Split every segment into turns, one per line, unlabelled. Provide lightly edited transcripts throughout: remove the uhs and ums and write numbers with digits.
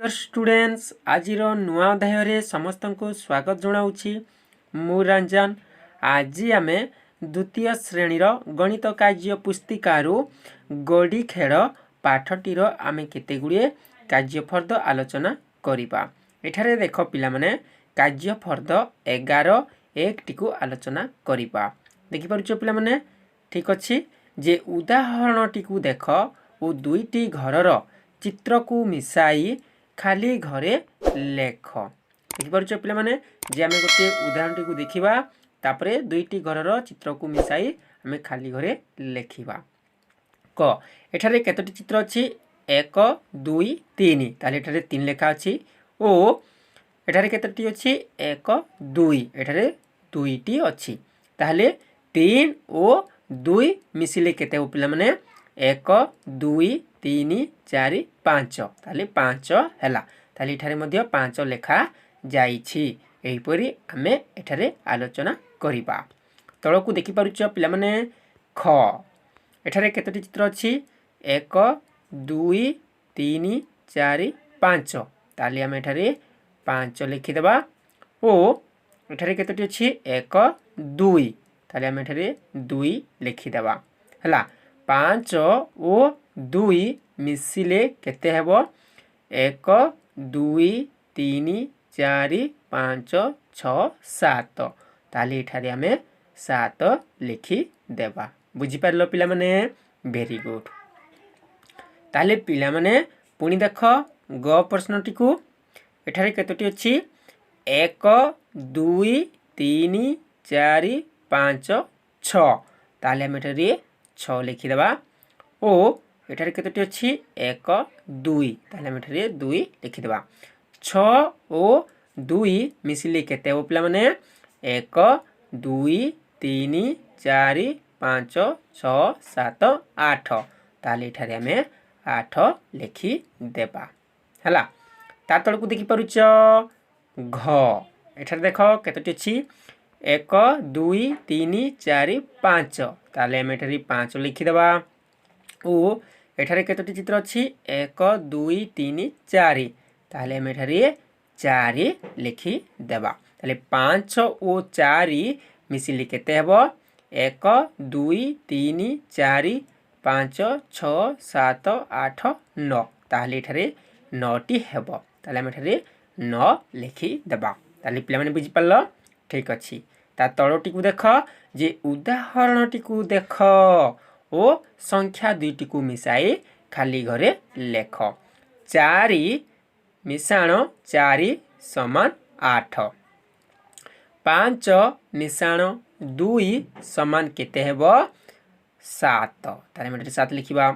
Students आज नुआ अध्याय समस्त को स्वागत जनाऊँगी मु रंजन। आज आम द्वितीय श्रेणीर गणित कार्य पुस्तिकारु गड़ी खेल पाठटीर आम केतेगुड़े कार्यफर्द आलोचना करिबा। एठारे देख पिला माने कार्यफर्द 11(1) टी आलोचना करिबा। देखि पारुछ पिला माने ठीक अछि जे उदाहरण टी देख ओ दुईटी घरर चित्र को मिसाई खाली घरे लेख। देखिपुच पे मैंने जे आम गोटे उदाहरण टी देखा तापरे दुईटी घरर चित्र को मिसाई आम खाली घरे लेखिबा। क एठारे केतोटी चित्र अच्छी 1 2 3 ताले एठारे 3 लेखा अच्छी ओ एठारे केतोटी अच्छी 1 2 एठारे 2टी अच्छी ताहले 3 और 2 मिसिले केते हो पिला माने 1 2 3 4 5 ताले 5 हैला ताले इठारे मध्य 5 लेखा जाइछि। एहिपरि आमे एठारे आलोचना करिबा। तळकु देखि पारुछ पिला माने ख एठारे केतोटी चित्र अछि 1 2 3 4 5 ताले आमे एठारे 5 लिखि देबा ओ एठारे केतोटी अछि 1 2 ताले आमे एठारे 2 लिखि देबा हला। 5 ओ 2 मिसिले केते हेबो 1 2 3 4 5 6 7 ताले एठारे आमे 7 लिखि देबा। बुझी पारलो पिला माने वेरी गुड। ताले पिला माने पुनी देख ग प्रश्नटी को एठारे केतोटी अछि 1 2 3 4 5 6 ताले आमे एठारे 6 लिखि देबा ओ एठारे केतोटी अछि 1 2 ताले आमे एठारे 2 लिखि देबा। 6 ओ 2 मिसिले केते हो पिला माने 1 2 3 4 5 6 7 8 ताले एठारे आमे 8 लिखि देबा हला। ता तळकु देखि पारुछ घ एठारे देख केतोटी अछि 1 2 3 4 5 ताले आमे एठारे 5 लिखि देबा ओ एठारे केतोटी चित्र अछि 1 2 3 4 ताले आमे एठारे 4 लिखि देबा। ताले 5 ओ 4 मिसिले केते हेबो 1 2 3 4 5 6 7 8 9 ताले एठारे 9 टी हेबो ताले आमे एठारे 9 लिखि देबा। ताले पिला माने बुझि पारलो ठीक अछि। ता तळटी को देख जे उदाहरण टी को देख ओ संख्या दुईटी को मिसाई खाली घरे लेख। 4 मिसाण 4 समान 8 5 मिसाण 2 समान केते हेबो 7 ताले मेटे 7 लिखिबा।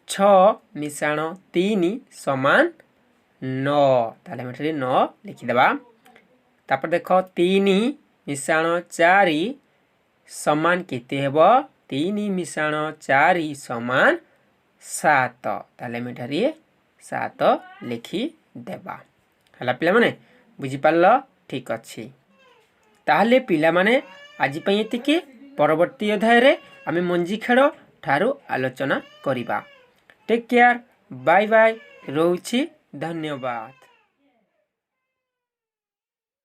6 मिसाण 3 समान 9 ताले मेटे 9 लिखि देबा। तापर देख 3 मिसाण 4 समान केते हेबो 3 मिसाण 4 समान 7 ताले मेटे 7 लिखि देबा हला। पिला माने बुझी पारलो ठीक अछि। ताहले पिला माने आज पई एतिके परवर्ती अध्याय रे आमे मंजी खेल ठारू आलोचना करिबा। टेक केयर बाय बाय रहउछि धन्यवाद।